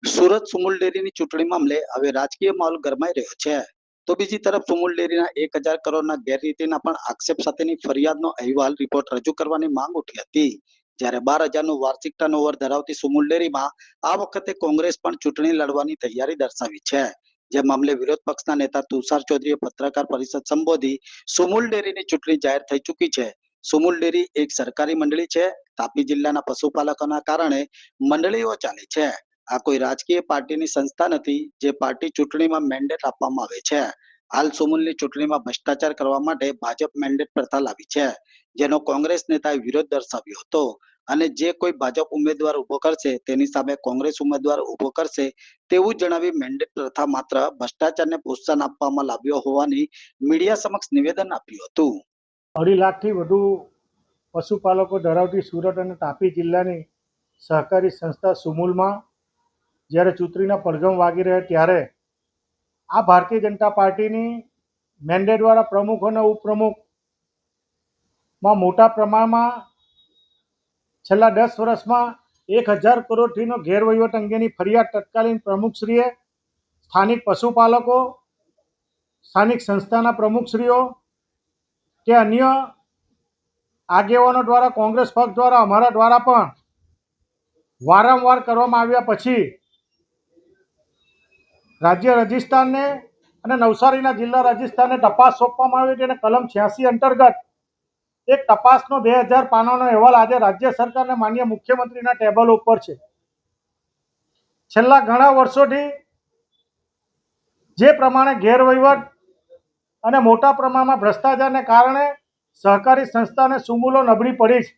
સુરત સુમુલ ડેરીની ચૂંટણી મામલે હવે રાજકીય માહોલ ગરમાઈ રહ્યો છે. તો બીજી તરફ સુમુલ ડેરીના 1,000 કરોડના ગેરરીતિના પણ આક્ષેપ સાથેની ફરિયાદનો અહેવાલ રિપોર્ટ રજૂ કરવાની માંગ ઉઠી હતી. જ્યારે 12,000નું વાર્ષિક ટર્નઓવર ધરાવતી સુમુલ ડેરીમાં આ વખતે કોંગ્રેસ પણ ચૂંટણી લડવાની તૈયારી દર્શાવી છે. જે મામલે વિરોધ પક્ષના નેતા તુષાર ચૌધરીએ પત્રકાર પરિષદ સંબોધી સુમુલ ડેરીની ચૂંટણી જાહેર થઈ ચૂકી છે. સુમુલ ડેરી એક સરકારી મંડળી છે. તાપી જિલ્લાના પશુપાલકોના કારણે મંડળીઓ ચાલે છે. આ કોઈ રાજકીય પાર્ટીની સંસ્થા નથી જે પાર્ટી ચૂંટણીમાં મેન્ડેટ આપવામાં આવે છે. હાલ સુમુલની ચૂંટણીમાં ભ્રષ્ટાચાર કરવા માટે ભાજપ મેન્ડેટ પ્રથા લાવી છે, જેનો કોંગ્રેસ નેતાએ વિરોધ દર્શાવ્યો હતો અને જે કોઈ ભાજપ ઉમેદવાર ઉભો કરશે તેની સામે કોંગ્રેસ ઉમેદવાર ઉભો કરશે તેવું જણાવી મેન્ડેટ પ્રથા માત્ર ભ્રષ્ટાચારને પ્રોત્સાહન આપવામાં લાવ્યો હોવાની મીડિયા સમક્ષ નિવેદન આપ્યું હતું. 2.5 લાખથી વધુ પશુપાલકો ધરાવતી સુરત અને તાપી જિલ્લાની સહકારી સંસ્થા સુમુલમાં જ્યારે ચૂંટણીના પડઘમ વાગી રહ્યા ત્યારે આ ભારતીય જનતા પાર્ટીની મેન્ડેટવાળા પ્રમુખ અને ઉપપ્રમુખમાં મોટા પ્રમાણમાં છેલ્લા 10 વર્ષમાં 1,000 કરોડથીનો ગેરવહીવટ અંગેની ફરિયાદ તત્કાલીન પ્રમુખશ્રીએ સ્થાનિક પશુપાલકો, સ્થાનિક સંસ્થાના પ્રમુખશ્રીઓ કે અન્ય આગેવાનો દ્વારા, કોંગ્રેસ પક્ષ દ્વારા, અમારા દ્વારા પણ વારંવાર કરવામાં આવ્યા પછી રાજ્ય રજિસ્ટ્રારને અને નવસારીના જિલ્લા રજિસ્ટ્રારને તપાસ સોંપવામાં આવી હતી અને કલમ 86 અંતર્ગત એક તપાસનો 2,000 પાનાનો અહેવાલ આજે રાજ્ય સરકાર અને માનનીય મુખ્યમંત્રીના ટેબલ ઉપર છે. છેલ્લા ઘણા વર્ષોથી જે પ્રમાણે ગેરવહીવટ અને મોટા પ્રમાણમાં ભ્રષ્ટાચારને કારણે સહકારી સંસ્થાને સુમુલો નબળી પડી છે.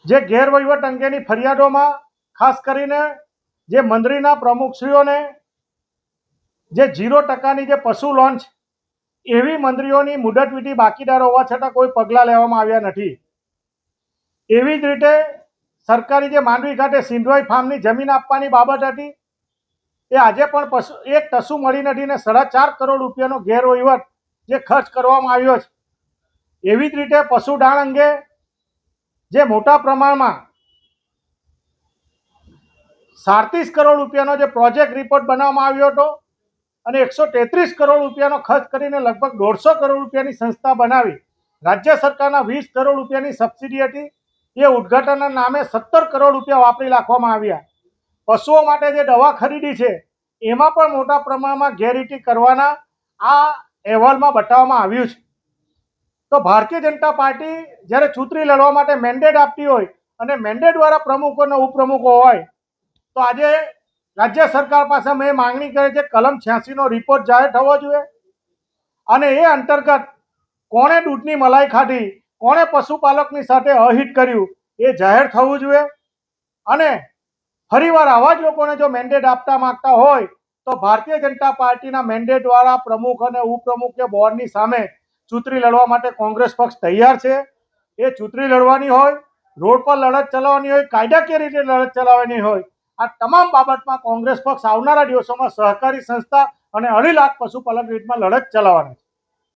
જે ગેરવહીવટ અંગેની ફરિયાદોમાં ખાસ કરીને જે મંડળીના પ્રમુખશ્રીઓને જે 0% જે પશુ લોન છે એવી મંડળીઓની મુદતવિધિ બાકીદાર હોવા છતાં કોઈ પગલાં લેવામાં આવ્યા નથી. એવી જ રીતે સરકારી જે માંડવી ખાતે સિંધવાઈ ફાર્મની જમીન આપવાની બાબત હતી એ આજે પણ એક ટસુ મળી નથી ને 4.5 કરોડ રૂપિયાનો ગેરવહીવટ જે ખર્ચ કરવામાં આવ્યો છે. એવી જ રીતે પશુદાણ અંગે જે મોટા પ્રમાણમાં 37 કરોડ રૂપિયાનો જે પ્રોજેક્ટ રિપોર્ટ બનાવવામાં આવ્યો હતો અને 133 કરોડ રૂપિયાનો ખર્ચ કરીને લગભગ 150 કરોડ રૂપિયાની સંસ્થા બનાવી રાજ્ય સરકારના 20 કરોડ રૂપિયાની સબસિડી હતી એ ઉદ્ઘાટનના નામે 17 કરોડ રૂપિયા વાપરી નાખવામાં આવ્યા. પશુઓ માટે જે દવા ખરીદી છે એમાં પણ મોટા પ્રમાણમાં ગેરરીતિ કરવાના આ અહેવાલમાં બતાવવામાં આવ્યું છે. તો ભારતીય જનતા પાર્ટી જ્યારે ચૂંટણી લડવા માટે મેન્ડેટ આપતી હોય અને મેન્ડેટવાળા પ્રમુખો અને ઉપપ્રમુખો હોય તો આજે રાજ્ય સરકાર પાસે મેં માંગણી કરી છે કલમ 86નો રિપોર્ટ જાહેર થવો જોઈએ અને એ અંતર્ગત કોણે દૂધની મલાઈ ખાધી, કોણે પશુપાલકની સાથે અહિત કર્યું એ જાહેર થવું જોઈએ. અને ફરીવાર આવા જ લોકોને જો મેન્ડેટ આપતા માંગતા હોય તો ભારતીય જનતા પાર્ટીના મેન્ડેટવાળા પ્રમુખ અને ઉપપ્રમુખ કે બોર્ડની સામે ચૂંટણી લડવા માટે કોંગ્રેસ પક્ષ તૈયાર છે. એ ચૂંટણી લડવાની હોય, રોડ પર લડત ચલાવવાની હોય, કાયદાકીય રીતે લડત ચલાવવાની હોય, આ તમામ બાબતમાં કોંગ્રેસ પક્ષ આવનારા દિવસોમાં સહકારી સંસ્થા અને 2.5 લાખ પશુપાલક રીતમાં લડત ચલાવવાની છે.